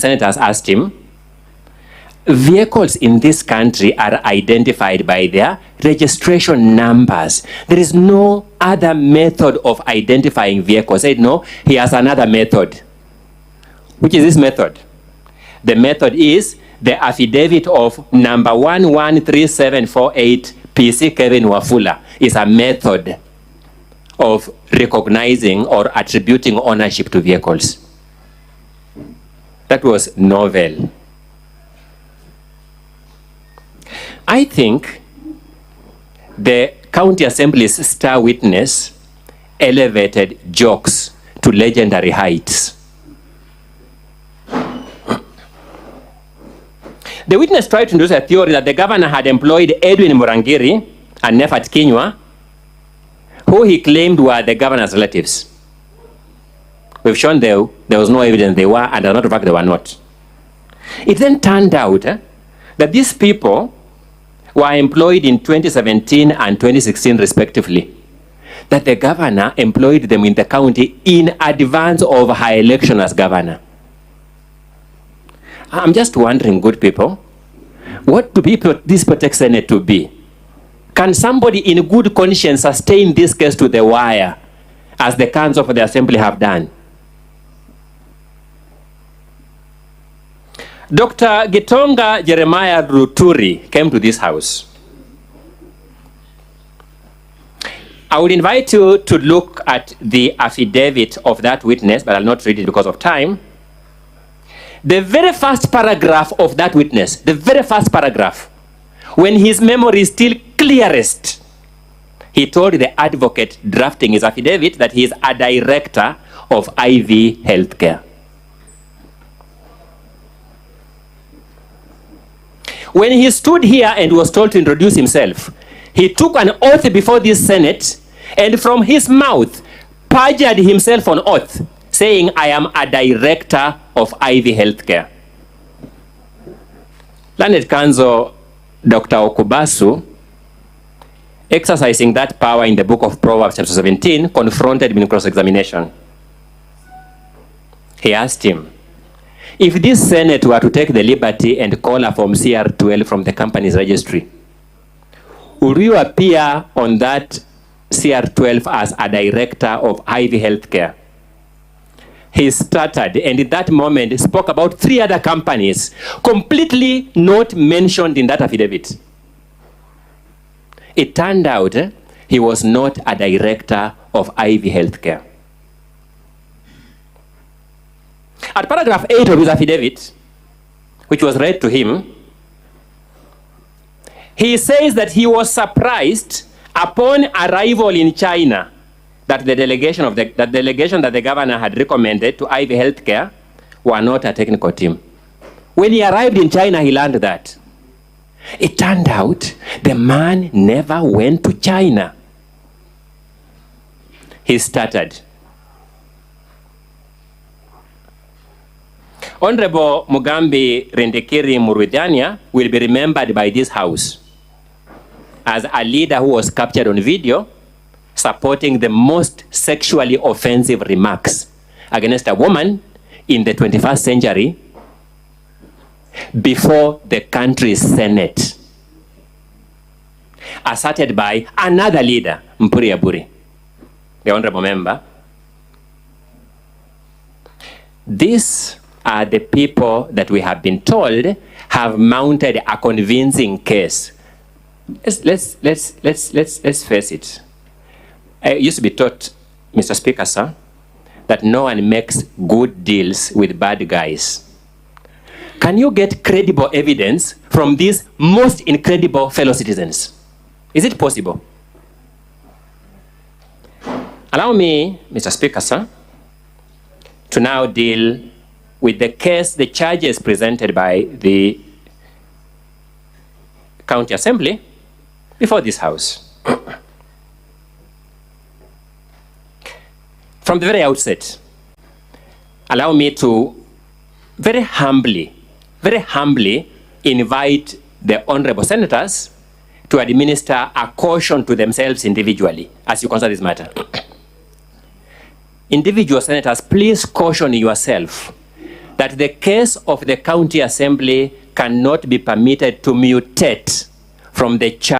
senators asked him, vehicles in this country are identified by their registration numbers. There is no other method of identifying vehicles. He said, no, he has another method. Which is this method? The method is the affidavit of number 113748 PC Kevin Wafula is a method of recognizing or attributing ownership to vehicles. That was novel. I think the County Assembly's star witness elevated jokes to legendary heights. The witness tried to introduce a theory that the governor had employed Edwin Murangiri and Nefat Kinyua, who he claimed were the governor's relatives. We've shown there was no evidence they were, and as a matter of fact, they were not. It then turned out that these people were employed in 2017 and 2016 respectively, that the governor employed them in the county in advance of her election as governor. I'm just wondering, good people, what do this protect Senate to be? Can somebody in good conscience sustain this case to the wire, as the council of the assembly have done? Dr. Gitonga Jeremiah Ruturi came to this house. I would invite you to look at the affidavit of that witness, but I'll not read it because of time. The very first paragraph of that witness, the very first paragraph, when his memory is still clearest, he told the advocate drafting his affidavit that he is a director of IV Healthcare. When he stood here and was told to introduce himself, he took an oath before this Senate, and from his mouth perjured himself on oath, saying, I am a director of IV Healthcare. Learned Kanzo Dr. Okubasu, exercising that power in the book of Proverbs chapter 17, confronted him in cross-examination. He asked him, if this Senate were to take the liberty and call a Form CR12 from the company's registry, would you appear on that CR12 as a director of IV Healthcare? He stuttered, and in that moment spoke about 3 other companies completely not mentioned in that affidavit. It turned out he was not a director of IV Healthcare. At paragraph 8 of his affidavit, which was read to him, he says that he was surprised upon arrival in China that the delegation that the governor had recommended to IV Healthcare were not a technical team. When he arrived in China, he learned that. It turned out the man never went to China. He stuttered. Honorable Mugambi Rendekiri Murwidania will be remembered by this house as a leader who was captured on video supporting the most sexually offensive remarks against a woman in the 21st century before the country's Senate, asserted by another leader, Apuri, the honorable member. These are the people that we have been told have mounted a convincing case. Let's face it. I used to be taught, Mr. Speaker, sir, that no one makes good deals with bad guys. Can you get credible evidence from these most incredible fellow citizens? Is it possible? Allow me, Mr. Speaker, sir, to now deal with the case, the charges presented by the County Assembly before this House. From the very outset, allow me to very humbly invite the honorable senators to administer a caution to themselves individually as you consider this matter. Individual senators, please caution yourself that the case of the county assembly cannot be permitted to mutate from the